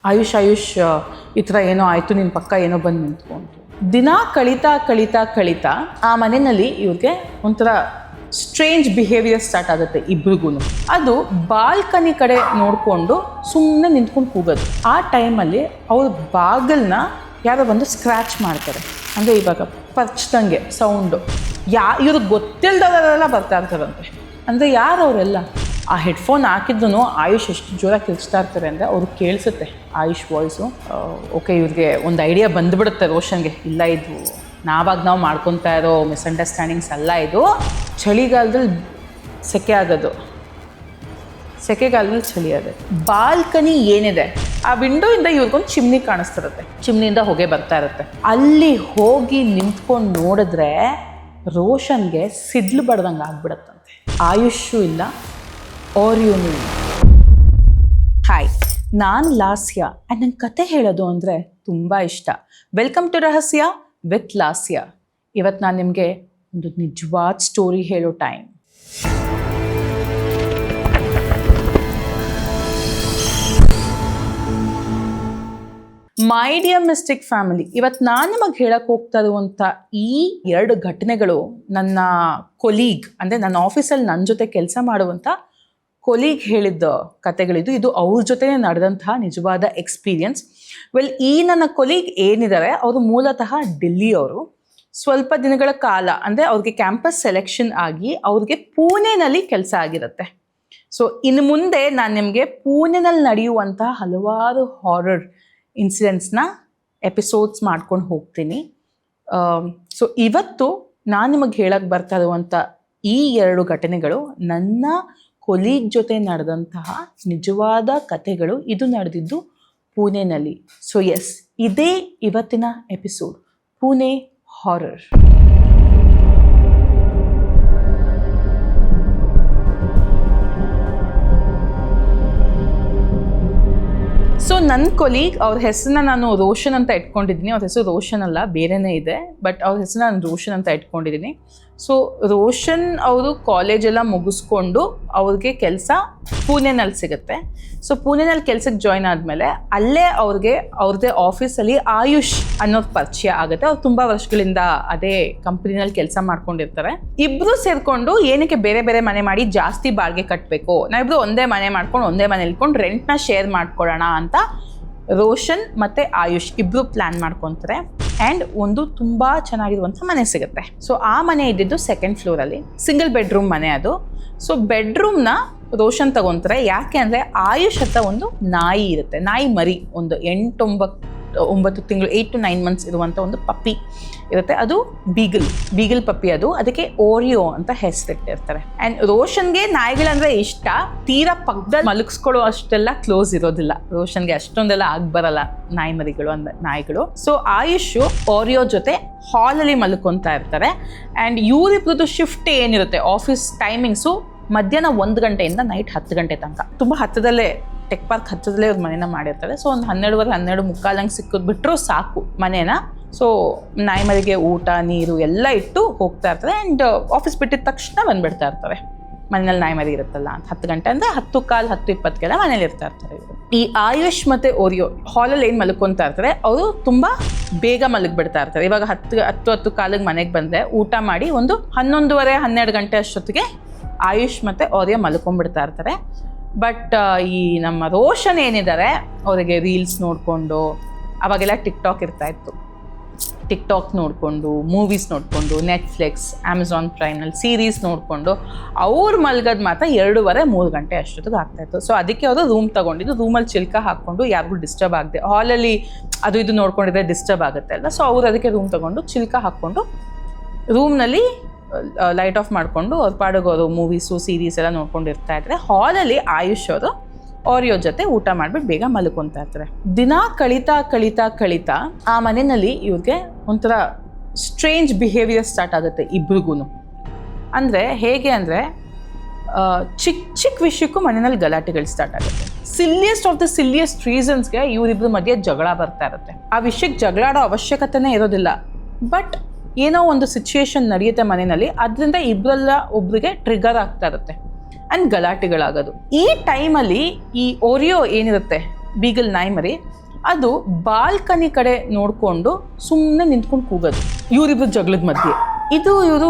ಆಯುಷ್ ಈ ಥರ ಏನೋ ಆಯಿತು, ನಿನ್ನ ಪಕ್ಕ ಏನೋ ಬಂದು ನಿಂತ್ಕೊಂಡು. ದಿನ ಕಳೀತಾ ಆ ಮನೆಯಲ್ಲಿ ಇವ್ರಿಗೆ ಒಂಥರ ಸ್ಟ್ರೇಂಜ್ ಬಿಹೇವಿಯರ್ ಸ್ಟಾರ್ಟ್ ಆಗುತ್ತೆ ಇಬ್ರಿಗೂ. ಅದು ಬಾಲ್ಕನಿ ಕಡೆ ನೋಡಿಕೊಂಡು ಸುಮ್ಮನೆ ನಿಂತ್ಕೊಂಡು ಕೂಗೋದು. ಆ ಟೈಮಲ್ಲಿ ಅವ್ರ ಬಾಗಿಲನ್ನ ಯಾರೋ ಬಂದು ಸ್ಕ್ರ್ಯಾಚ್ ಮಾಡ್ತಾರೆ. ಅಂದರೆ ಇವಾಗ ಪರ್ಚ್ದಂಗೆ ಸೌಂಡು. ಇವ್ರಿಗೆ ಗೊತ್ತಿಲ್ಲದವರೆಲ್ಲ ಬರ್ತಾ ಇರ್ತಾರಂತೆ. ಅಂದರೆ ಯಾರು ಅವರೆಲ್ಲ? ಆ ಹೆಡ್ಫೋನ್ ಹಾಕಿದ್ದು ಆಯುಷ್ ಎಷ್ಟು ಜೋರಾಗಿ ಕಿರ್ಚ್ತಾ ಇರ್ತಾರೆ ಅಂದರೆ ಅವ್ರಿಗೆ ಕೇಳಿಸುತ್ತೆ ಆಯುಷ್ ವಾಯ್ಸು. ಓಕೆ, ಇವ್ರಿಗೆ ಒಂದು ಐಡಿಯಾ ಬಂದುಬಿಡುತ್ತೆ ರೋಷನ್ಗೆ. ಇಲ್ಲ, ಇದು ನಾವು ಮಾಡ್ಕೊತಾ ಇರೋ ಮಿಸ್ಅಂಡರ್ಸ್ಟ್ಯಾಂಡಿಂಗ್ಸ್ ಅಲ್ಲ, ಇದು ಚಳಿಗಾಲದಲ್ಲಿ ಸೆಕೆಗಾಲದಲ್ಲಿ ಚಳಿ ಆಗುತ್ತೆ. ಬಾಲ್ಕನಿ ಏನಿದೆ ಆ ವಿಂಡೋಯಿಂದ ಇವ್ರಿಗೊಂದು ಚಿಮ್ನಿ ಕಾಣಿಸ್ತಿರುತ್ತೆ. ಚಿಮ್ನಿಯಿಂದ ಹೊಗೆ ಬರ್ತಾ ಇರುತ್ತೆ. ಅಲ್ಲಿ ಹೋಗಿ ನಿಂತ್ಕೊಂಡು ನೋಡಿದ್ರೆ ರೋಷನ್ಗೆ ಸಿಡ್ಲು ಬಡ್ದಂಗೆ ಆಗ್ಬಿಡತ್ತಂತೆ. ಆಯುಷು ಇಲ್ಲ, ಓರಿಯೋನು ಇಲ್ಲ. ಹಾಯ್, ನಾನು ಲಾಸ್ಯ ಆ್ಯಂಡ್ ನನ್ನ ಕತೆ ಹೇಳೋದು ಅಂದರೆ ತುಂಬ ಇಷ್ಟ. ವೆಲ್ಕಮ್ ಟು ರಹಸ್ಯ ವಿತ್ ಲಾಸ್ಯ. ಇವತ್ತು ನಾನು ನಿಮಗೆ ಒಂದು ನಿಜವಾದ ಸ್ಟೋರಿ ಹೇಳೋ time. My dear mistake family, ಇವತ್ತು ನಾನು ನಿಮಗೆ ಹೇಳಕ್ಕೆ ಹೋಗ್ತಾ ಇರುವಂಥ ಈ 2 ಘಟನೆಗಳು ನನ್ನ ಕೊಲೀಗ್, ಅಂದರೆ ನನ್ನ ಆಫೀಸಲ್ಲಿ ನನ್ನ ಜೊತೆ ಕೆಲಸ ಮಾಡುವಂಥ ಕೊಲೀಗ್ ಹೇಳಿದ್ದ ಕತೆಗಳಿದು. ಇದು ಅವ್ರ ಜೊತೆ ನಡೆದಂತಹ ನಿಜವಾದ ಎಕ್ಸ್ಪೀರಿಯನ್ಸ್. ಈ ನನ್ನ ಕೊಲೀಗ್ ಏನಿದ್ದಾರೆ ಅವರು ಮೂಲತಃ ಡೆಲ್ಲಿಯವರು. ಸ್ವಲ್ಪ ದಿನಗಳ ಕಾಲ ಅಂದರೆ ಅವ್ರಿಗೆ ಕ್ಯಾಂಪಸ್ ಸೆಲೆಕ್ಷನ್ ಆಗಿ ಅವ್ರಿಗೆ ಪೂನೆನಲ್ಲಿ ಕೆಲಸ ಆಗಿರುತ್ತೆ. ಸೊ ಇನ್ನು ಮುಂದೆ ನಾನು ನಿಮಗೆ ಪೂನೆನಲ್ಲಿ ನಡೆಯುವಂತಹ ಹಲವಾರು ಹಾರರ್ ಇನ್ಸಿಡೆಂಟ್ಸ್ನ ಎಪಿಸೋಡ್ಸ್ ಮಾಡ್ಕೊಂಡು ಹೋಗ್ತೀನಿ. ಸೊ ಇವತ್ತು ನಾನು ನಿಮಗೆ ಹೇಳಕ್ಕೆ ಬರ್ತಾ ಇರುವಂಥ ಈ 2 ಘಟನೆಗಳು ನನ್ನ ಕೊಲೀಗ್ ಜೊತೆ ನಡೆದಂತಹ ನಿಜವಾದ ಕಥೆಗಳು. ಇದು ನಡೆದಿದ್ದು ಪುಣೆನಲ್ಲಿ. ಸೊ ಎಸ್, ಇದೇ ಇವತ್ತಿನ ಎಪಿಸೋಡ್, ಪುಣೆ ಹಾರರ್. ಸೊ ನನ್ನ ಕೊಲೀಗ್, ಅವ್ರ ಹೆಸರನ್ನ ನಾನು ರೋಷನ್ ಅಂತ ಇಟ್ಕೊಂಡಿದ್ದೀನಿ. ಅವ್ರ ಹೆಸರು ರೋಷನ್ ಅಲ್ಲ, ಬೇರೆನೇ ಇದೆ, ಬಟ್ ಅವ್ರ ಹೆಸರು ನಾನು ರೋಷನ್ ಅಂತ ಇಟ್ಕೊಂಡಿದ್ದೀನಿ. ಸೊ ರೋಷನ್ ಅವರು ಕಾಲೇಜೆಲ್ಲ ಮುಗಿಸ್ಕೊಂಡು ಅವ್ರಿಗೆ ಕೆಲಸ ಪುಣೆನಲ್ಲಿ ಸಿಗುತ್ತೆ. ಸೊ ಪುಣೆನಲ್ಲಿ ಕೆಲಸಕ್ಕೆ ಜಾಯ್ನ್ ಆದಮೇಲೆ ಅಲ್ಲೇ ಅವ್ರದ್ದೇ ಆಫೀಸಲ್ಲಿ ಆಯುಷ್ ಅನ್ನೋದು ಪರಿಚಯ ಆಗುತ್ತೆ. ಅವ್ರು ತುಂಬ ವರ್ಷಗಳಿಂದ ಅದೇ ಕಂಪ್ನಿನಲ್ಲಿ ಕೆಲಸ ಮಾಡ್ಕೊಂಡಿರ್ತಾರೆ. ಇಬ್ಬರು ಸೇರಿಕೊಂಡು ಏನಕ್ಕೆ ಬೇರೆ ಬೇರೆ ಮನೆ ಮಾಡಿ ಜಾಸ್ತಿ ಬಾಡಿಗೆ ಕಟ್ಟಬೇಕು, ನಾವಿಬ್ರು ಒಂದೇ ಮನೆ ಮಾಡ್ಕೊಂಡು ಒಂದೇ ಮನೇಲಿ ಇಟ್ಕೊಂಡು ರೆಂಟ್ನ ಶೇರ್ ಮಾಡ್ಕೊಳ್ಳೋಣ ಅಂತ ರೋಷನ್ ಮತ್ತು ಆಯುಷ್ ಇಬ್ಬರು ಪ್ಲ್ಯಾನ್ ಮಾಡ್ಕೊತಾರೆ. ಆ್ಯಂಡ್ ಒಂದು ತುಂಬ ಚೆನ್ನಾಗಿರುವಂಥ ಮನೆ ಸಿಗುತ್ತೆ. ಸೊ ಆ ಮನೆ ಇದ್ದಿದ್ದು 2nd ಫ್ಲೋರಲ್ಲಿ, ಸಿಂಗಲ್ ಬೆಡ್ರೂಮ್ ಮನೆ ಅದು. ಸೊ ಬೆಡ್ರೂಮ್ನ ರೋಷನ್ ತಗೊತಾರೆ. ಯಾಕೆ ಅಂದರೆ ಆಯುಷ್ ಹತ್ರ ಒಂದು ನಾಯಿ ಇರುತ್ತೆ, ನಾಯಿ ಮರಿ, ಒಂದು 8-9 ತಿಂಗಳು, 8 to 9 months ಇರುವಂಥ ಒಂದು ಪಪ್ಪಿ ಇರುತ್ತೆ. ಅದು ಬೀಗಲ್ ಪಪ್ಪಿ. ಅದಕ್ಕೆ ಓರಿಯೋ ಅಂತ ಹೆಸರಿಟ್ಟಿರ್ತಾರೆ. ಆ್ಯಂಡ್ ರೋಷನ್ಗೆ ನಾಯಿಗಳಂದ್ರೆ ಇಷ್ಟ. ತೀರಾ ಪಕ್ಕದಲ್ಲಿ ಮಲಗಿಸ್ಕೊಳ್ಳೋ ಅಷ್ಟೆಲ್ಲ ಕ್ಲೋಸ್ ಇರೋದಿಲ್ಲ ರೋಷನ್ಗೆ, ಅಷ್ಟೊಂದೆಲ್ಲ ಬರಲ್ಲ ನಾಯಿ ಮರಿಗಳು ನಾಯಿಗಳು. ಸೊ ಆಯುಷು ಓರಿಯೋ ಜೊತೆ ಹಾಲಲ್ಲಿ ಮಲ್ಕೊತಾ ಇರ್ತಾರೆ. ಆ್ಯಂಡ್ ಇವರಿಬ್ರದ್ದು ಶಿಫ್ಟ್ ಏನಿರುತ್ತೆ, ಆಫೀಸ್ ಟೈಮಿಂಗ್ಸು ಮಧ್ಯಾಹ್ನ 1 ಗಂಟೆಯಿಂದ ನೈಟ್ 10 ಗಂಟೆ ತನಕ. ತುಂಬ ಹತ್ತಿರದಲ್ಲೇ, ಟೆಕ್ ಪಾರ್ಕ್ ಹತ್ತಿರದಲ್ಲೇ ಅವ್ರ ಮನೇನ ಮಾಡಿರ್ತಾರೆ. ಸೊ ಒಂದು 12:30 ಸಿಕ್ಕಿದ್ಬಿಟ್ರು ಸಾಕು ಮನೇನ. ಸೊ ನಾಯಿ ಮರಿಗೆ ಊಟ ನೀರು ಎಲ್ಲ ಇಟ್ಟು ಹೋಗ್ತಾ ಇರ್ತಾರೆ. ಆ್ಯಂಡ್ ಆಫೀಸ್ ಬಿಟ್ಟಿದ ತಕ್ಷಣ ಬಂದುಬಿಡ್ತಾ ಇರ್ತಾರೆ. ಮನೇಲಿ ನಾಯಿ ಮರಿ ಇರುತ್ತಲ್ಲ ಅಂತ 10 ಗಂಟೆ ಅಂದರೆ 10:15-10:20 ಮನೇಲಿ ಇರ್ತಾ ಇರ್ತಾರೆ ಇವರು. ಈ ಆಯುಷ್ ಮತ್ತು ಓರಿಯೋ ಹಾಲಲ್ಲಿ ಏನು ಮಲ್ಕೊತಾ ಇರ್ತಾರೆ, ಅವರು ತುಂಬ ಬೇಗ ಮಲಗಿಬಿಡ್ತಾ ಇರ್ತಾರೆ. ಇವಾಗ 10 ಮನೆಗೆ ಬಂದರೆ ಊಟ ಮಾಡಿ ಒಂದು 11:30-12 ಗಂಟೆ ಅಷ್ಟೊತ್ತಿಗೆ ಆಯುಷ್ ಮತ್ತು ಓರಿಯೋ ಮಲ್ಕೊಂಡ್ಬಿಡ್ತಾ ಇರ್ತಾರೆ. ಬಟ್ ಈ ನಮ್ಮ ರೋಷನ್ ಏನಿದ್ದಾರೆ, ಅವರಿಗೆ ರೀಲ್ಸ್ ನೋಡಿಕೊಂಡು, ಅವಾಗೆಲ್ಲ ಟಿಕ್ಟಾಕ್ ಇರ್ತಾಯಿತ್ತು, ಟಿಕ್ಟಾಕ್ ನೋಡಿಕೊಂಡು, ಮೂವೀಸ್ ನೋಡಿಕೊಂಡು, ನೆಟ್ಫ್ಲಿಕ್ಸ್, ಅಮೆಝಾನ್ ಪ್ರೈಮ್ನಲ್ಲಿ ಸೀರೀಸ್ ನೋಡಿಕೊಂಡು ಅವ್ರು ಮಲ್ಗೋದು ಮಾತ್ರ 2:30-3 ಗಂಟೆ ಅಷ್ಟೊತ್ತಿಗೆ ಆಗ್ತಾಯಿತ್ತು. ಸೊ ಅದಕ್ಕೆ ಅವರು ರೂಮ್ ತೊಗೊಂಡಿದ್ದು, ರೂಮಲ್ಲಿ ಚಿಲ್ಕ ಹಾಕ್ಕೊಂಡು ಯಾರಿಗೂ ಡಿಸ್ಟರ್ಬ್ ಆಗದೆ, ಹಾಲಲ್ಲಿ ಅದು ಇದು ನೋಡ್ಕೊಂಡಿದ್ರೆ ಡಿಸ್ಟರ್ಬ್ ಆಗುತ್ತೆ ಅಲ್ಲ. ಸೊ ಅವ್ರು ಅದಕ್ಕೆ ರೂಮ್ ತೊಗೊಂಡು ಚಿಲ್ಕ ಹಾಕ್ಕೊಂಡು ರೂಮ್ನಲ್ಲಿ ಲೈಟ್ ಆಫ್ ಮಾಡಿಕೊಂಡು ಅವ್ರ ಪಾಡಿಗೆ ಮೂವೀಸು ಸೀರೀಸ್ ಎಲ್ಲ ನೋಡ್ಕೊಂಡಿರ್ತಾ ಇದ್ದಾರೆ. ಹಾಲಲ್ಲಿ ಆಯುಷ್ ಅವರು ಓರಿಯೋ ಜೊತೆ ಊಟ ಮಾಡಿಬಿಟ್ಟು ಬೇಗ ಮಲ್ಕೊತಾ ಇರ್ತಾರೆ. ದಿನ ಕಳೀತಾ ಆ ಮನೆಯಲ್ಲಿ ಇವ್ರಿಗೆ ಒಂಥರ ಸ್ಟ್ರೇಂಜ್ ಬಿಹೇವಿಯರ್ ಸ್ಟಾರ್ಟ್ ಆಗುತ್ತೆ ಇಬ್ರಿಗೂ. ಅಂದರೆ ಹೇಗೆ ಅಂದರೆ ಚಿಕ್ಕ ವಿಷಯಕ್ಕೂ ಮನೆಯಲ್ಲಿ ಗಲಾಟೆಗಳು ಸ್ಟಾರ್ಟ್ ಆಗುತ್ತೆ. ಸಿಲ್ಲಿಯೆಸ್ಟ್ ರೀಸನ್ಸ್ಗೆ ಇವರಿಬ್ಬರ ಮಧ್ಯೆ ಜಗಳ ಬರ್ತಾ ಇರುತ್ತೆ. ಆ ವಿಷಯಕ್ಕೆ ಜಗಳಾಡೋ ಅವಶ್ಯಕತೆನೇ ಇರೋದಿಲ್ಲ, ಬಟ್ ಏನೋ ಒಂದು ಸಿಚುಯೇಷನ್ ನಡೆಯುತ್ತೆ ಮನೆಯಲ್ಲಿ, ಅದರಿಂದ ಇಬ್ಬರೆಲ್ಲ ಒಬ್ರಿಗೆ ಟ್ರಿಗರ್ ಆಗ್ತಾ ಇರುತ್ತೆ ಆ್ಯಂಡ್ ಗಲಾಟೆಗಳಾಗೋದು. ಈ ಟೈಮಲ್ಲಿ ಈ ಓರಿಯೋ ಏನಿರುತ್ತೆ ಬೀಗಲ್ ನಾಯಿ ಮರಿ, ಅದು ಬಾಲ್ಕನಿ ಕಡೆ ನೋಡಿಕೊಂಡು ಸುಮ್ಮನೆ ನಿಂತ್ಕೊಂಡು ಕೂಗೋದು ಇವರಿಬ್ರು ಜಗಳದ ಮಧ್ಯೆ. ಇವರು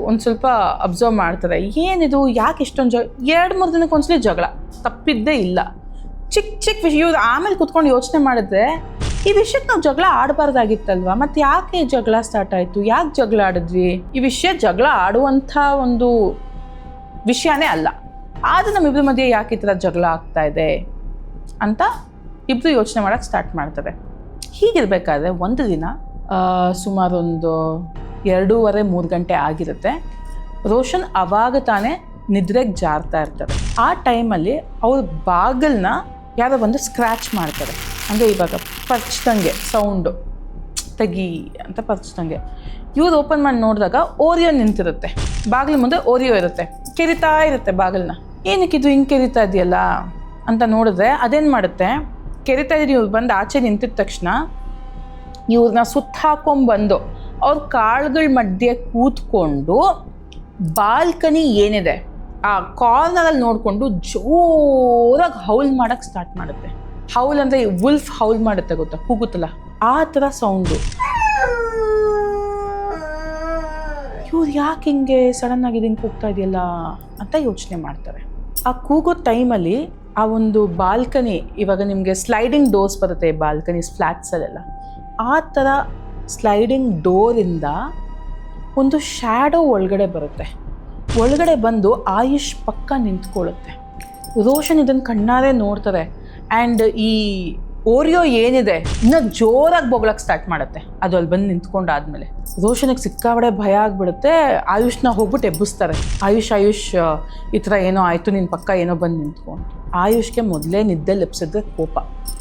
ಒಂದು ಸ್ವಲ್ಪ ಅಬ್ಸರ್ವ್ ಮಾಡ್ತಾರೆ, ಏನಿದು ಯಾಕೆ ಇಷ್ಟೊಂದು 2-3 ದಿನಕ್ಕೆ ಒಂದ್ಸಲಿ ಜಗಳ ತಪ್ಪಿದ್ದೇ ಇಲ್ಲ. ಚಿಕ್ಕ ವಿಷಯ ಇವ್ರು ಆಮೇಲೆ ಕೂತ್ಕೊಂಡು ಯೋಚನೆ ಮಾಡಿದ್ರೆ ಈ ವಿಷಯಕ್ಕೆ ನಾವು ಜಗಳ ಆಡಬಾರ್ದಾಗಿತ್ತಲ್ವ, ಮತ್ತು ಯಾಕೆ ಜಗಳ ಸ್ಟಾರ್ಟ್ ಆಯಿತು, ಯಾಕೆ ಜಗಳ ಆಡಿದ್ವಿ, ಈ ವಿಷಯ ಜಗಳ ಆಡುವಂಥ ಒಂದು ವಿಷಯನೇ ಅಲ್ಲ, ಆದರೆ ನಮ್ಮಿಬ್ಬರ ಮಧ್ಯೆ ಯಾಕೆ ಈ ಥರ ಜಗಳ ಆಗ್ತಾ ಇದೆ ಅಂತ ಇಬ್ಬರು ಯೋಚನೆ ಮಾಡೋಕ್ಕೆ ಸ್ಟಾರ್ಟ್ ಮಾಡ್ತಾರೆ. ಹೀಗಿರಬೇಕಾದ್ರೆ ಒಂದು ದಿನ ಸುಮಾರು ಒಂದು 2:30-3 ಗಂಟೆ ಆಗಿರುತ್ತೆ. ರೋಷನ್ ಅವಾಗ ತಾನೇ ನಿದ್ರೆಗೆ ಜಾರ್ತಾ ಇರ್ತಾರೆ. ಆ ಟೈಮಲ್ಲಿ ಅವ್ರ ಬಾಗಿಲನ್ನ ಯಾರೋ ಬಂದು ಸ್ಕ್ರ್ಯಾಚ್ ಮಾಡ್ತಾರೆ, ಅಂದರೆ ಇವಾಗ ಪರ್ಚ್ದಂಗೆ ಸೌಂಡು, ತೆಗಿ ಅಂತ ಪರ್ಚ್ದಂಗೆ. ಇವ್ರು ಓಪನ್ ಮಾಡಿ ನೋಡಿದಾಗ ಓರಿಯೋ ನಿಂತಿರುತ್ತೆ, ಬಾಗಿಲು ಮುಂದೆ ಓರಿಯೋ ಇರುತ್ತೆ, ಕೆರಿತಾ ಇರುತ್ತೆ ಬಾಗಿಲನ್ನ. ಏನಕ್ಕಿದು ಹಿಂಗೆ ಕೆರಿತಾ ಇದೆಯಲ್ಲ ಅಂತ ನೋಡಿದ್ರೆ ಅದೇನು ಮಾಡುತ್ತೆ, ಕೆರಿತಾ ಇದ್ದೀನಿ ಇವ್ರು ಬಂದು ಆಚೆ ನಿಂತಿದ ತಕ್ಷಣ ಇವ್ರನ್ನ ಸುತ್ತ ಹಾಕೊಂಡ್ಬಂದು ಅವ್ರ ಕಾಳುಗಳ ಮಧ್ಯೆ ಕೂತ್ಕೊಂಡು ಬಾಲ್ಕನಿ ಏನಿದೆ ಆ ಕಾರ್ನರಲ್ಲಿ ನೋಡಿಕೊಂಡು ಜೋರಾಗಿ ಹೌಲ್ ಮಾಡೋಕ್ಕೆ ಸ್ಟಾರ್ಟ್ ಮಾಡುತ್ತೆ. ಹೌಲ್ ಅಂದರೆ ವುಲ್ಫ್ ಹೌಲ್ ಮಾಡುತ್ತೆ ಗೊತ್ತಾ, ಕೂಗುತ್ತಲ್ಲ ಆ ಥರ ಸೌಂಡು. ಇವ್ರು ಯಾಕೆ ಹಿಂಗೆ ಸಡನ್ನಾಗಿ ಹಿಂಗೆ ಕೂಗ್ತಾ ಇದೆಯಲ್ಲ ಅಂತ ಯೋಚನೆ ಮಾಡ್ತಾರೆ. ಆ ಕೂಗೋ ಟೈಮಲ್ಲಿ ಆ ಒಂದು ಬಾಲ್ಕನಿ, ಇವಾಗ ನಿಮಗೆ ಸ್ಲೈಡಿಂಗ್ ಡೋರ್ಸ್ ಬರುತ್ತೆ ಬಾಲ್ಕನೀಸ್ ಫ್ಲ್ಯಾಟ್ಸಲ್ಲೆಲ್ಲ, ಆ ಥರ ಸ್ಲೈಡಿಂಗ್ ಡೋರಿಂದ ಒಂದು ಶ್ಯಾಡೋ ಒಳಗಡೆ ಬರುತ್ತೆ. ಒಳಗಡೆ ಬಂದು ಆಯುಷ್ ಪಕ್ಕ ನಿಂತ್ಕೊಳ್ಳುತ್ತೆ. ರೋಷನ್ ಇದನ್ನು ಕಣ್ಣಾರೆ ನೋಡ್ತಾರೆ. ಆ್ಯಂಡ್ ಈ ಓರಿಯೋ ಏನಿದೆ ಇನ್ನೂ ಜೋರಾಗಿ ಬೊಗಳಕ್ಕೆ ಸ್ಟಾರ್ಟ್ ಮಾಡುತ್ತೆ ಅದು ಅಲ್ಲಿ ಬಂದು ನಿಂತ್ಕೊಂಡಾದ್ಮೇಲೆ. ರೋಷನಿಗೆ ಸಿಕ್ಕಾಬಡೆ ಭಯ ಆಗಿಬಿಡುತ್ತೆ. ಆಯುಷ್ನ ಹೋಗ್ಬಿಟ್ಟು ಎಬ್ಬಿಸ್ತಾರೆ. ಆಯುಷ್ ಈ ಥರ ಏನೋ ಆಯಿತು, ನಿನ್ನ ಪಕ್ಕ ಏನೋ ಬಂದು ನಿಂತ್ಕೊಂಡು. ಆಯುಷ್ಗೆ ಮೊದಲೇ ನಿದ್ದೆ ಲೆಪ್ಸಿದ್ರೆ ಕೋಪ,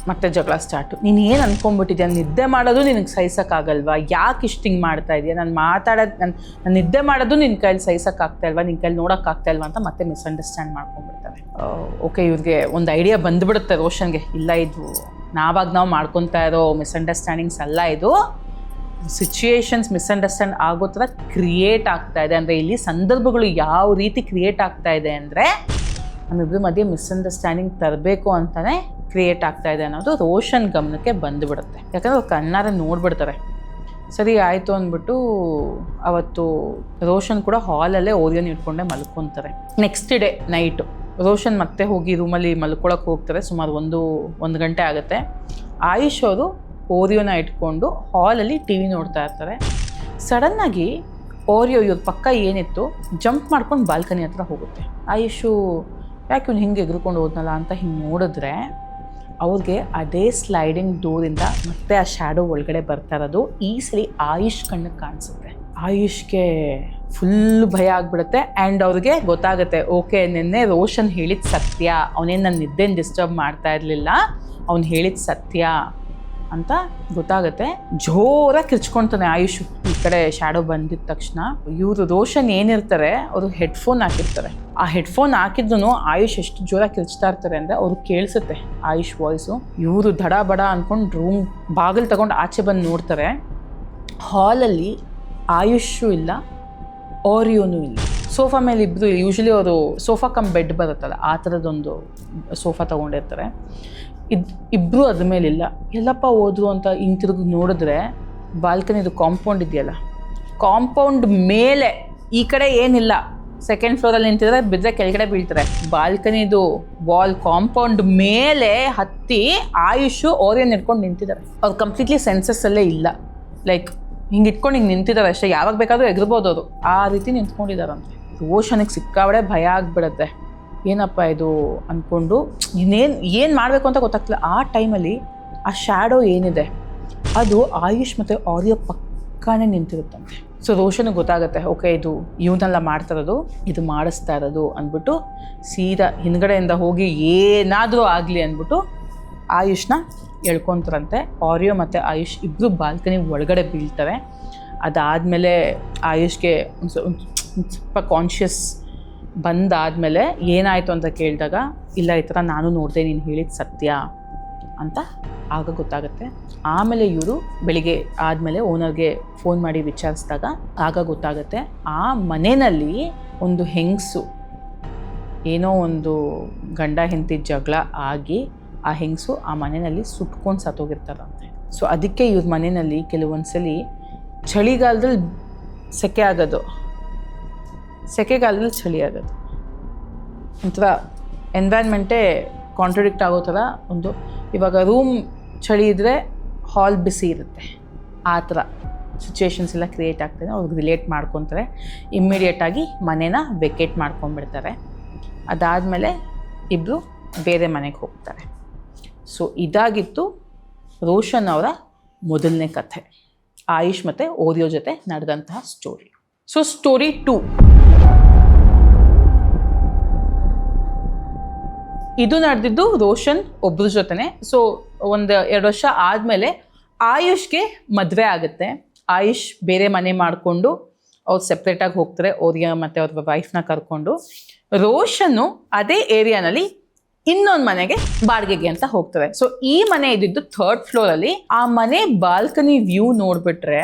ಮತ್ತೆ ಜಗಳ ಸ್ಟಾರ್ಟು. ನೀನು ಏನು ಅಂದ್ಕೊಂಡ್ಬಿಟ್ಟಿದ್ಯಾ, ನಿದ್ದೆ ಮಾಡೋದು ನಿನಗೆ ಸಹಿಸೋಕ್ಕಾಗಲ್ವಾ, ಯಾಕೆ ಇಷ್ಟು ಹಿಂಗೆ ಮಾಡ್ತಾ ಇದೆಯಾ, ನಾನು ಮಾತಾಡೋದು ನಾನು ನಿದ್ದೆ ಮಾಡೋದು ನಿನ್ನ ಕೈಲಿ ಸಹಿಸೋಕ್ಕಾಗ್ತಾ ಇಲ್ವಾ, ನಿನ್ನ ಕೈಲಿ ನೋಡೋಕ್ಕಾಗ್ತಾ ಇಲ್ವಾ ಅಂತ ಮತ್ತೆ ಮಿಸ್ಅಂಡರ್ಸ್ಟ್ಯಾಂಡ್ ಮಾಡ್ಕೊಂಡ್ಬಿಡ್ತಾರೆ. ಓಕೆ, ಇವ್ರಿಗೆ ಒಂದು ಐಡಿಯಾ ಬಂದುಬಿಡುತ್ತೆ ರೋಷನ್ಗೆ, ಇಲ್ಲ ಇದು ನಾವು ಮಾಡ್ಕೊತಾ ಇರೋ ಮಿಸ್ಅಂಡರ್ಸ್ಟ್ಯಾಂಡಿಂಗ್ಸ್ ಅಲ್ಲ, ಇದು ಸಿಚುಯೇಷನ್ಸ್ ಮಿಸ್ಅಂಡರ್ಸ್ಟ್ಯಾಂಡ್ ಆಗೋ ಥರ ಕ್ರಿಯೇಟ್ ಆಗ್ತಾ ಇದೆ. ಅಂದರೆ ಇಲ್ಲಿ ಸಂದರ್ಭಗಳು ಯಾವ ರೀತಿ ಕ್ರಿಯೇಟ್ ಆಗ್ತಾ ಇದೆ ಅಂದರೆ ನಮ್ಮಿಬ್ಬರ ಮಧ್ಯೆ ಮಿಸ್ಅಂಡರ್ಸ್ಟ್ಯಾಂಡಿಂಗ್ ತರಬೇಕು ಅಂತಲೇ ಕ್ರಿಯೇಟ್ ಆಗ್ತಾ ಇದೆ ಅನ್ನೋದು ರೋಷನ್ ಗಮನಕ್ಕೆ ಬಂದುಬಿಡುತ್ತೆ. ಯಾಕಂದರೆ ಅವ್ರು ಕಣ್ಣಾರೆ ನೋಡ್ಬಿಡ್ತಾರೆ. ಸರಿ ಆಯಿತು ಅಂದ್ಬಿಟ್ಟು ಅವತ್ತು ರೋಷನ್ ಕೂಡ ಹಾಲಲ್ಲೇ ಓರಿಯೋನ್ ಇಟ್ಕೊಂಡೆ ಮಲ್ಕೊತಾರೆ. ನೆಕ್ಸ್ಟ್ ಡೇ ನೈಟು ರೋಷನ್ ಮತ್ತೆ ಹೋಗಿ ರೂಮಲ್ಲಿ ಮಲ್ಕೊಳಕ್ಕೆ ಹೋಗ್ತಾರೆ. ಸುಮಾರು ಒಂದು ಗಂಟೆ ಆಗುತ್ತೆ. ಆಯುಷ್ ಅವರು ಓರಿಯೋನ ಇಟ್ಕೊಂಡು ಹಾಲಲ್ಲಿ TV ನೋಡ್ತಾ ಇರ್ತಾರೆ. ಸಡನ್ನಾಗಿ ಓರಿಯೋ ಇವ್ರ ಪಕ್ಕ ಏನಿತ್ತು ಜಂಪ್ ಮಾಡ್ಕೊಂಡು ಬಾಲ್ಕನಿ ಹತ್ರ ಹೋಗುತ್ತೆ. ಆಯುಷು ಯಾಕೆ ಇವ್ನು ಹಿಂಗೆ ಎಗ್ರುಕೊಂಡು ಹೋದ್ನಲ್ಲ ಅಂತ ಹಿಂಗೆ ನೋಡಿದ್ರೆ ಅವ್ರಿಗೆ ಅದೇ ಸ್ಲೈಡಿಂಗ್ ಡೋರಿಂದ ಮತ್ತೆ ಆ ಶ್ಯಾಡೋ ಒಳಗಡೆ ಬರ್ತಾ ಇರೋದು ಈ ಸರಿ ಆಯುಷ್ ಕಣ್ಣಿಗೆ ಕಾಣಿಸುತ್ತೆ. ಆಯುಷ್ಗೆ ಫುಲ್ ಭಯ ಆಗಿಬಿಡುತ್ತೆ. ಆ್ಯಂಡ್ ಅವ್ರಿಗೆ ಗೊತ್ತಾಗುತ್ತೆ, ಓಕೆ ನಿನ್ನೆ ರೋಷನ್ ಹೇಳಿದ ಸತ್ಯ, ಅವನೇನು ನನ್ನ ನಿದ್ದೆನ ಡಿಸ್ಟರ್ಬ್ ಮಾಡ್ತಾ ಇರಲಿಲ್ಲ, ಅವ್ನು ಹೇಳಿದ ಸತ್ಯ ಅಂತ ಗೊತ್ತಾಗುತ್ತೆ. ಜೋರಾಗಿ ಕಿರ್ಚ್ಕೊತಾನೆ ಆಯುಷ್ ಈ ಕಡೆ ಶ್ಯಾಡೋ ಬಂದಿದ್ದ ತಕ್ಷಣ. ಇವರು ರೋಷನ್ ಏನಿರ್ತಾರೆ ಅವರು ಹೆಡ್ಫೋನ್ ಹಾಕಿರ್ತಾರೆ. ಆ ಹೆಡ್ಫೋನ್ ಹಾಕಿದ್ದು ಆಯುಷ್ ಎಷ್ಟು ಜೋರಾಗಿ ಕಿರ್ಚ್ತಾ ಇರ್ತಾರೆ ಅಂದರೆ ಅವ್ರಿಗೆ ಕೇಳಿಸುತ್ತೆ ಆಯುಷ್ ವಾಯ್ಸು. ಇವರು ದಡ ಬಡ ಅಂದ್ಕೊಂಡು ರೂಮ್ ಬಾಗಿಲು ತಗೊಂಡು ಆಚೆ ಬಂದು ನೋಡ್ತಾರೆ. ಹಾಲಲ್ಲಿ ಆಯುಷು ಇಲ್ಲ, ಓರಿಯೋನೂ ಇಲ್ಲ. ಸೋಫಾ ಮೇಲೆ ಇಬ್ಬರು, ಯೂಶ್ವಲಿ ಅವರು ಸೋಫಾ ಕಮ್ ಬೆಡ್ ಬರುತ್ತಲ್ಲ ಆ ಥರದ್ದೊಂದು ಸೋಫಾ ತೊಗೊಂಡಿರ್ತಾರೆ. ಇಬ್ಬರು ಅದ್ರ ಮೇಲಿಲ್ಲ. ಎಲ್ಲಪ್ಪ ಹೋದ್ರು ಅಂತ ಹಿಂಗೆ ತಿರುಗಿ ನೋಡಿದ್ರೆ ಬಾಲ್ಕನಿದು ಕಾಂಪೌಂಡ್ ಇದೆಯಲ್ಲ, ಕಾಂಪೌಂಡ್ ಮೇಲೆ ಈ ಕಡೆ ಏನಿಲ್ಲ, ಸೆಕೆಂಡ್ ಫ್ಲೋರಲ್ಲಿ ನಿಂತಿದ್ರೆ ಬಿದ್ದರೆ ಕೆಳಗಡೆ ಬೀಳ್ತಾರೆ. ಬಾಲ್ಕನಿದು ವಾಲ್ ಕಾಂಪೌಂಡ್ ಮೇಲೆ ಹತ್ತಿ ಆಯುಷು ಓರಿಯನ್ ಇಟ್ಕೊಂಡು ನಿಂತಿದ್ದಾರೆ. ಅವ್ರು ಕಂಪ್ಲೀಟ್ಲಿ ಸೆನ್ಸಸ್ಸಲ್ಲೇ ಇಲ್ಲ. ಲೈಕ್ ಹಿಂಗೆ ಇಟ್ಕೊಂಡು ಹಿಂಗೆ ನಿಂತಿದ್ದಾರೆ ಅಷ್ಟೇ, ಯಾವಾಗ ಬೇಕಾದರೂ ಎಗರ್ಬೋದು ಅವರು, ಆ ರೀತಿ ನಿಂತ್ಕೊಂಡಿದ್ದಾರಂತೆ. ರೋಷನಿಗೆ ಸಿಕ್ಕಾಬಡೆ ಭಯ ಆಗಿಬಿಡುತ್ತೆ. ಏನಪ್ಪ ಇದು ಅಂದ್ಕೊಂಡು ಏನು ಮಾಡಬೇಕು ಅಂತ ಗೊತ್ತಾಗ್ತಿಲ್ಲ. ಆ ಟೈಮಲ್ಲಿ ಆ ಶ್ಯಾಡೋ ಏನಿದೆ ಅದು ಆಯುಷ್ ಮತ್ತು ಓರಿಯೋ ಪಕ್ಕನೇ ನಿಂತಿರುತ್ತಂತೆ. ಸೊ ರೋಷನಿಗೆ ಗೊತ್ತಾಗುತ್ತೆ, ಓಕೆ ಇದು ಇವನ್ನೆಲ್ಲ ಮಾಡ್ತಾ ಇರೋದು, ಇದು ಮಾಡಿಸ್ತಾ ಇರೋದು ಅಂದ್ಬಿಟ್ಟು ಸೀದಾ ಹಿಂದ್ಗಡೆಯಿಂದ ಹೋಗಿ ಏನಾದರೂ ಆಗಲಿ ಅಂದ್ಬಿಟ್ಟು ಆಯುಷ್ನ ಎಳ್ಕೊತಾರಂತೆ. ಓರಿಯೋ ಮತ್ತು ಆಯುಷ್ ಇಬ್ಬರು ಬಾಲ್ಕನಿ ಒಳಗಡೆ ಬೀಳ್ತಾರೆ. ಅದಾದಮೇಲೆ ಆಯುಷ್ಗೆ ಒಂದು ಸ್ವಲ್ಪ ಕಾನ್ಷಿಯಸ್ ಬಂದಾದಮೇಲೆ ಏನಾಯಿತು ಅಂತ ಕೇಳಿದಾಗ, ಇಲ್ಲ ಈ ಥರ ನಾನು ನೋಡಿದೆ, ನೀನು ಹೇಳಿದ ಸತ್ಯ ಅಂತ ಆಗ ಗೊತ್ತಾಗುತ್ತೆ. ಆಮೇಲೆ ಇವರು ಬೆಳಿಗ್ಗೆ ಆದಮೇಲೆ ಓನರ್ಗೆ ಫೋನ್ ಮಾಡಿ ವಿಚಾರಿಸಿದಾಗ ಆಗ ಗೊತ್ತಾಗುತ್ತೆ, ಆ ಮನೆಯಲ್ಲಿ ಒಂದು ಹೆಂಗಸು ಏನೋ ಒಂದು ಗಂಡ ಹೆಂಡತಿ ಜಗಳ ಆಗಿ ಆ ಹೆಂಗಸು ಆ ಮನೆಯಲ್ಲಿ ಸುಟ್ಕೊಂಡು ಸತ್ತೋಗಿರ್ತಾರಂತೆ. ಸೊ ಅದಕ್ಕೆ ಇವ್ರ ಮನೆಯಲ್ಲಿ ಕೆಲವೊಂದ್ಸಲಿ ಚಳಿಗಾಲದಲ್ಲಿ ಸೆಕೆ ಆಗೋದು, ಸೆಕೆಗಾಲದಲ್ಲಿ ಚಳಿ ಆಗೋದು, ಒಂಥರ ಎನ್ವೈರ್ಮೆಂಟೇ ಕಾಂಟ್ರಡಿಕ್ಟ್ ಆಗೋ ಥರ ಒಂದು. ಇವಾಗ ರೂಮ್ ಚಳಿ ಇದ್ದರೆ ಹಾಲ್ ಬಿಸಿ ಇರುತ್ತೆ, ಆ ಥರ ಸಿಚುವೇಶನ್ಸ್ ಎಲ್ಲ ಕ್ರಿಯೇಟ್ ಆಗ್ತದೆ. ಅವ್ರಿಗೆ ರಿಲೇಟ್ ಮಾಡ್ಕೊತಾರೆ, ಇಮ್ಮಿಡಿಯೇಟಾಗಿ ಮನೇನ ವೆಕೇಟ್ ಮಾಡ್ಕೊಂಡ್ಬಿಡ್ತಾರೆ. ಅದಾದಮೇಲೆ ಇಬ್ಬರು ಬೇರೆ ಮನೆಗೆ ಹೋಗ್ತಾರೆ. ಸೊ ಇದಾಗಿತ್ತು ರೋಷನ್ ಅವರ ಮೊದಲನೇ ಕಥೆ, ಆಯುಷ್ ಮತ್ತು ಓರಿಯೋ ಜೊತೆ ನಡೆದಂತಹ ಸ್ಟೋರಿ. ಸೊ ಸ್ಟೋರಿ 2, ಇದು ನಡೆದಿದ್ದು ರೋಷನ್ ಒಬ್ಬರ ಜೊತೆನೆ. ಸೊ 1-2 ವರ್ಷ ಆದಮೇಲೆ ಆಯುಷ್ಗೆ ಮದುವೆ ಆಗುತ್ತೆ. ಆಯುಷ್ ಬೇರೆ ಮನೆ ಮಾಡಿಕೊಂಡು ಅವ್ರು ಸೆಪ್ರೇಟಾಗಿ ಹೋಗ್ತಾರೆ, ಓರಿಯಾ ಮತ್ತು ಅವ್ರ ವೈಫ್ನ ಕರ್ಕೊಂಡು. ರೋಷನ್ನು ಅದೇ ಏರಿಯಾನಲ್ಲಿ ಇನ್ನೊಂದು ಮನೆಗೆ ಬಾಡಿಗೆಗೆ ಅಂತ ಹೋಗ್ತಾರೆ. ಸೊ ಈ ಮನೆ ಇದ್ದಿದ್ದು 3rd ಫ್ಲೋರಲ್ಲಿ. ಆ ಮನೆ ಬಾಲ್ಕನಿ ವ್ಯೂ ನೋಡಿಬಿಟ್ರೆ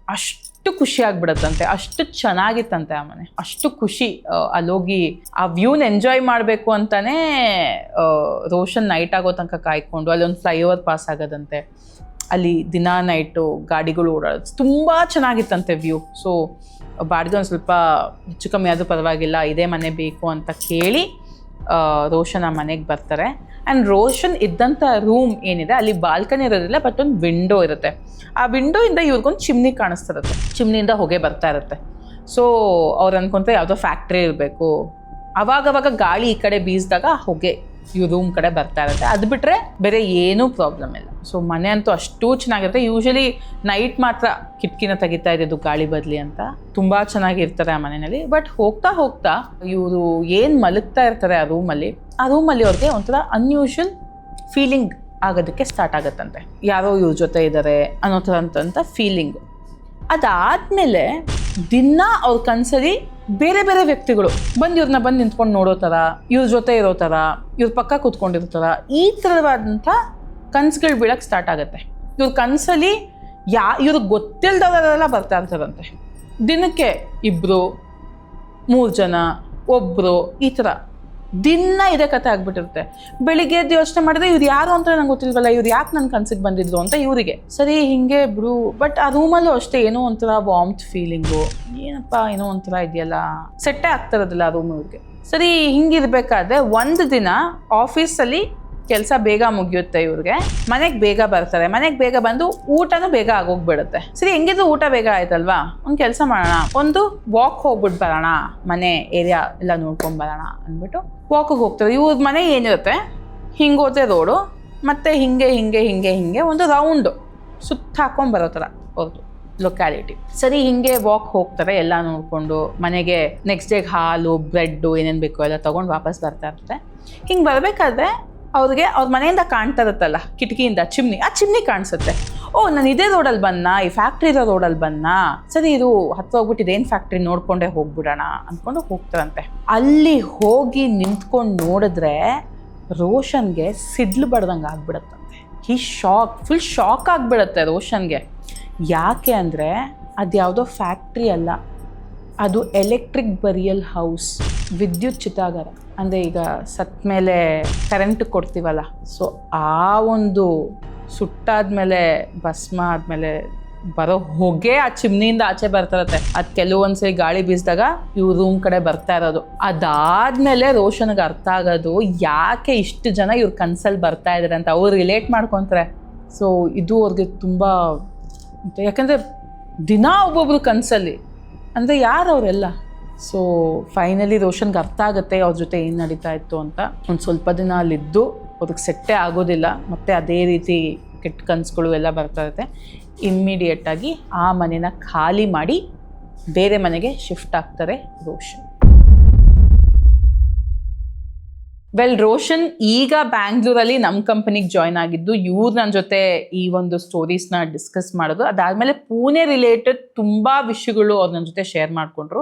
ಅಷ್ಟು ಖುಷಿ ಆಗ್ಬಿಡತ್ತಂತೆ, ಅಷ್ಟು ಚೆನ್ನಾಗಿತ್ತಂತೆ ಆ ಮನೆ, ಅಷ್ಟು ಖುಷಿ. ಅಲ್ಲೋಗಿ ಆ ವ್ಯೂನ ಎಂಜಾಯ್ ಮಾಡಬೇಕು ಅಂತಾನೆ ರೋಷನ್ ನೈಟ್ ಆಗೋ ತನಕ ಕಾಯ್ಕೊಂಡು, ಅಲ್ಲೊಂದು ಫ್ಲೈಓವರ್ ಪಾಸ್ ಆಗೋದಂತೆ, ಅಲ್ಲಿ ದಿನ ನೈಟು ಗಾಡಿಗಳು ಓಡಾಡೋದು, ತುಂಬ ಚೆನ್ನಾಗಿತ್ತಂತೆ ವ್ಯೂ. ಸೊ ಬಾಡಿಗೆ ಒಂದು ಸ್ವಲ್ಪ ಹೆಚ್ಚು ಕಮ್ಮಿ ಆದರೂ ಪರವಾಗಿಲ್ಲ, ಇದೇ ಮನೆ ಬೇಕು ಅಂತ ಕೇಳಿ ರೋಷನ್ ಆ ಮನೆಗೆ ಬರ್ತಾರೆ. ಆ್ಯಂಡ್ ರೋಷನ್ ಇದ್ದಂಥ ರೂಮ್ ಏನಿದೆ ಅಲ್ಲಿ ಬಾಲ್ಕನಿ ಇರೋದಿಲ್ಲ, ಬಟ್ ಒಂದು ವಿಂಡೋ ಇರುತ್ತೆ. ಆ ವಿಂಡೋಯಿಂದ ಇವ್ರಿಗೊಂದು ಚಿಮ್ನಿ ಕಾಣಿಸ್ತಿರುತ್ತೆ, ಚಿಮ್ನಿಯಿಂದ ಹೊಗೆ ಬರ್ತಾ ಇರುತ್ತೆ. ಸೊ ಅವ್ರು ಅನ್ಕೊಂತಾರೆ ಯಾವುದೋ ಫ್ಯಾಕ್ಟ್ರಿ ಇರಬೇಕು, ಅವಾಗವಾಗ ಗಾಳಿ ಈ ಕಡೆ ಬೀಸಿದಾಗ ಹೊಗೆ ಇವ್ರ ರೂಮ್ ಕಡೆ ಬರ್ತಾ ಇರುತ್ತೆ. ಅದು ಬಿಟ್ಟರೆ ಬೇರೆ ಏನೂ ಪ್ರಾಬ್ಲಮ್ ಇಲ್ಲ. ಸೊ ಮನೆ ಅಂತೂ ಅಷ್ಟು ಚೆನ್ನಾಗಿರುತ್ತೆ. ಯೂಶಲಿ ನೈಟ್ ಮಾತ್ರ ಕಿಟಕಿನ ತೆಗಿತಾ ಇದ್ದಿದ್ದು ಗಾಳಿ ಬದಲಿ ಅಂತ. ತುಂಬ ಚೆನ್ನಾಗಿರ್ತಾರೆ ಆ ಮನೆಯಲ್ಲಿ. ಬಟ್ ಹೋಗ್ತಾ ಹೋಗ್ತಾ ಇವರು ಏನು ಮಲಗ್ತಾ ಇರ್ತಾರೆ ಆ ರೂಮಲ್ಲಿ ಅವ್ರಿಗೆ ಒಂಥರ ಅನ್ಯೂಶುವಲ್ ಫೀಲಿಂಗ್ ಆಗೋದಕ್ಕೆ ಸ್ಟಾರ್ಟ್ ಆಗುತ್ತಂತೆ, ಯಾರೋ ಇವ್ರ ಜೊತೆ ಇದ್ದಾರೆ ಅನ್ನೋ ಥರ ಅಂತ ಫೀಲಿಂಗು. ಅದಾದಮೇಲೆ ದಿನ ಅವ್ರ ಕನಸಲ್ಲಿ ಬೇರೆ ಬೇರೆ ವ್ಯಕ್ತಿಗಳು ಇವ್ರನ್ನ ಬಂದು ನಿಂತ್ಕೊಂಡು ನೋಡೋ ಥರ, ಇವ್ರ ಜೊತೆ ಇರೋ ಥರ, ಇವ್ರ ಪಕ್ಕ ಕೂತ್ಕೊಂಡಿರೋ ಥರ, ಈ ಥರವಾದಂಥ ಕನ್ಸುಗಳು ಬೀಳಕ್ಕೆ ಸ್ಟಾರ್ಟ್ ಆಗುತ್ತೆ. ಇವ್ರ ಕನಸಲ್ಲಿ ಇವ್ರಿಗೆ ಗೊತ್ತಿಲ್ಲದವರೆಲ್ಲ ಬರ್ತಾ ಇರ್ತಾರಂತೆ. ದಿನಕ್ಕೆ 2, 3 ಜನ, 1 ಈ ಥರ ದಿನ ಇದೇ ಕಥೆ ಆಗ್ಬಿಟ್ಟಿರುತ್ತೆ. ಬೆಳಿಗ್ಗೆ ಎದ್ದು ಯೋಚನೆ ಮಾಡಿದ್ರೆ ಇವ್ರು ಯಾರು ಅಂತ ನಂಗೆ ಗೊತ್ತಿಲ್ವಲ್ಲ, ಇವ್ರು ಯಾಕೆ ನನ್ನ ಕನ್ಸಿಗೆ ಬಂದಿದ್ರು ಅಂತ ಇವರಿಗೆ. ಸರಿ ಹಿಂಗೆ ಬಿಡು. ಬಟ್ ಆ ರೂಮಲ್ಲೂ ಅಷ್ಟೇ ಏನೋ ಒಂಥರ ವಾರ್ಮ್ತ್ ಫೀಲಿಂಗು, ಏನಪ್ಪ ಏನೋ ಒಂಥರ ಇದೆಯಲ್ಲ, ಸೆಟ್ಟೇ ಆಗ್ತಿರೋದಿಲ್ಲ ಆ ರೂಮ್ ಇವ್ರಿಗೆ. ಸರಿ ಹಿಂಗಿರ್ಬೇಕಾದ್ರೆ ಒಂದು ದಿನ ಆಫೀಸಲ್ಲಿ ಕೆಲಸ ಬೇಗ ಮುಗಿಯುತ್ತೆ ಇವ್ರಿಗೆ, ಮನೆಗೆ ಬೇಗ ಬರ್ತಾರೆ. ಮನೆಗೆ ಬೇಗ ಬಂದು ಊಟನೂ ಬೇಗ ಆಗೋಗ್ಬಿಡುತ್ತೆ. ಸರಿ ಹೆಂಗಿದ್ರು ಊಟ ಬೇಗ ಆಯ್ತಲ್ವಾ, ಒಂದು ಕೆಲಸ ಮಾಡೋಣ, ಒಂದು ವಾಕ್ ಹೋಗ್ಬಿಟ್ಟು ಬರೋಣ, ಮನೆ ಏರಿಯಾ ಎಲ್ಲ ನೋಡ್ಕೊಂಡು ಬರೋಣ ಅಂದ್ಬಿಟ್ಟು ವಾಕಿಗೆ ಹೋಗ್ತಾರೆ. ಇವ್ರ ಮನೆ ಏನಿರುತ್ತೆ ಹಿಂಗೋದೆ ರೋಡು, ಮತ್ತು ಹಿಂಗೆ ಒಂದು ರೌಂಡು ಸುತ್ತ ಹಾಕೊಂಡು ಬರೋ ಥರ ಅವ್ರದ್ದು ಲೊಕ್ಯಾಲಿಟಿ. ಸರಿ ಹಿಂಗೆ ವಾಕ್ ಹೋಗ್ತಾರೆ ಎಲ್ಲ ನೋಡಿಕೊಂಡು, ಮನೆಗೆ ನೆಕ್ಸ್ಟ್ ಡೇಗೆ ಹಾಲು ಬ್ರೆಡ್ಡು ಏನೇನು ಬೇಕೋ ಎಲ್ಲ ತೊಗೊಂಡು ವಾಪಸ್ ಬರ್ತಾ ಇರುತ್ತೆ. ಹಿಂಗೆ ಬರಬೇಕಾದ್ರೆ ಅವ್ರಿಗೆ ಅವ್ರ ಮನೆಯಿಂದ ಕಾಣ್ತಾ ಇರುತ್ತಲ್ಲ ಕಿಟಕಿಯಿಂದ ಆ ಚಿಮ್ನಿ ಕಾಣಿಸುತ್ತೆ. ಓ ನಾನು ಇದೇ ರೋಡಲ್ಲಿ ಬಂದ, ಈ ಫ್ಯಾಕ್ಟ್ರಿ ಇರೋ ರೋಡಲ್ಲಿ ಬಂದ, ಸರಿ ಇದು ಹತ್ತು ಹೋಗ್ಬಿಟ್ಟು ಇದೇನು ಫ್ಯಾಕ್ಟ್ರಿ ನೋಡ್ಕೊಂಡೇ ಹೋಗ್ಬಿಡೋಣ ಅಂದ್ಕೊಂಡು ಹೋಗ್ತಾರಂತೆ. ಅಲ್ಲಿ ಹೋಗಿ ನಿಂತ್ಕೊಂಡು ನೋಡಿದ್ರೆ ರೋಷನ್ಗೆ ಸಿಡ್ಲು ಬಡ್ದಂಗೆ ಆಗ್ಬಿಡತ್ತಂತೆ. ಫುಲ್ ಶಾಕ್ ಆಗಿಬಿಡುತ್ತೆ ರೋಷನ್ಗೆ. ಯಾಕೆ ಅಂದರೆ ಅದು ಯಾವುದೋ ಫ್ಯಾಕ್ಟ್ರಿ ಅಲ್ಲ, ಅದು ಎಲೆಕ್ಟ್ರಿಕ್ ಬರಿಯಲ್ ಹೌಸ್, ವಿದ್ಯುತ್ ಚಿತಾಗಾರ. ಅಂದರೆ ಈಗ ಸತ್ತ ಮೇಲೆ ಕರೆಂಟ್ ಕೊಡ್ತೀವಲ್ಲ, ಸೊ ಆ ಒಂದು ಸುಟ್ಟಾದ್ಮೇಲೆ ಭಸ್ಮ ಆದಮೇಲೆ ಬರೋ ಹೊಗೆ ಆ ಚಿಮ್ನಿಯಿಂದ ಆಚೆ ಬರ್ತಿರತ್ತೆ. ಅದು ಕೆಲವೊಂದ್ಸರಿ ಗಾಳಿ ಬೀಸಿದಾಗ ಇವ್ರ ರೂಮ್ ಕಡೆ ಬರ್ತಾ ಇರೋದು. ಅದಾದಮೇಲೆ ರೋಷನ್ಗೆ ಅರ್ಥ ಆಗೋದು ಯಾಕೆ ಇಷ್ಟು ಜನ ಇವ್ರ ಕನ್ಸಲ್ಲಿ ಬರ್ತಾ ಇದ್ದಾರೆ ಅಂತ. ಅವ್ರು ರಿಲೇಟ್ ಮಾಡ್ಕೊತಾರೆ. ಸೊ ಇದು ಅವ್ರಿಗೆ ತುಂಬ, ಯಾಕಂದರೆ ದಿನ ಒಬ್ಬೊಬ್ರು ಕನಸಲ್ಲಿ ಅಂದರೆ ಯಾರು ಅವರೆಲ್ಲ. ಸೊ ಫೈನಲಿ ರೋಷನ್ಗೆ ಅರ್ಥ ಆಗುತ್ತೆ ಅವ್ರ ಜೊತೆ ಏನು ನಡೀತಾ ಇತ್ತು ಅಂತ. ಒಂದು ಸ್ವಲ್ಪ ದಿನ ಅಲ್ಲಿದ್ದು ಅವ್ರಿಗೆ ಸೆಟ್ಟೇ ಆಗೋದಿಲ್ಲ, ಮತ್ತು ಅದೇ ರೀತಿ ಕೆಟ್ಟ ಕನಸುಗಳು ಎಲ್ಲ ಬರ್ತಾ ಇರುತ್ತೆ. ಇಮ್ಮಿಡಿಯೇಟಾಗಿ ಆ ಮನೆನ ಖಾಲಿ ಮಾಡಿ ಬೇರೆ ಮನೆಗೆ ಶಿಫ್ಟ್ ಆಗ್ತಾರೆ ರೋಷನ್. ರೋಷನ್ ಈಗ ಬ್ಯಾಂಗ್ಳೂರಲ್ಲಿ ನಮ್ಮ ಕಂಪನಿಗೆ ಜಾಯ್ನ್ ಆಗಿದ್ದು, ಇವ್ರು ನನ್ನ ಜೊತೆ ಈ ಒಂದು ಸ್ಟೋರೀಸ್ನ ಡಿಸ್ಕಸ್ ಮಾಡೋದು. ಅದಾದಮೇಲೆ ಪುಣೆ ರಿಲೇಟೆಡ್ ತುಂಬ ವಿಷಯಗಳು ಅವ್ರು ನನ್ನ ಜೊತೆ ಶೇರ್ ಮಾಡಿಕೊಂಡ್ರು.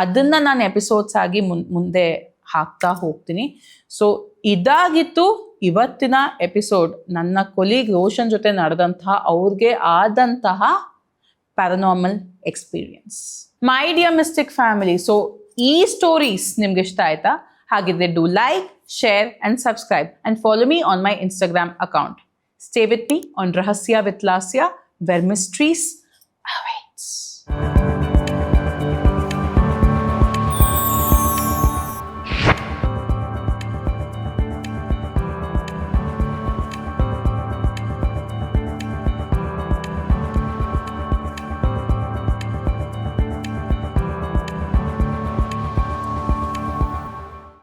ಅದನ್ನು ನಾನು ಎಪಿಸೋಡ್ಸ್ ಆಗಿ ಮುಂದೆ ಹಾಕ್ತಾ ಹೋಗ್ತೀನಿ. ಸೊ ಇದಾಗಿತ್ತು ಇವತ್ತಿನ ಎಪಿಸೋಡ್. ನನ್ನ ಕೊಲೀಗ್ ರೋಷನ್ ಜೊತೆ ನಡೆದಂತಹ, ಅವ್ರಿಗೆ ಆದಂತಹ paranormal experience. My dear mistake family, so ಈ ಸ್ಟೋರೀಸ್ ನಿಮ್ಗೆ ಇಷ್ಟ ಆಯ್ತಾ? ಹಾಗಿದ್ರೆ do like, share, and subscribe. And follow me on my Instagram account. Stay with me on Rahasya with Lasya, where mysteries awaits.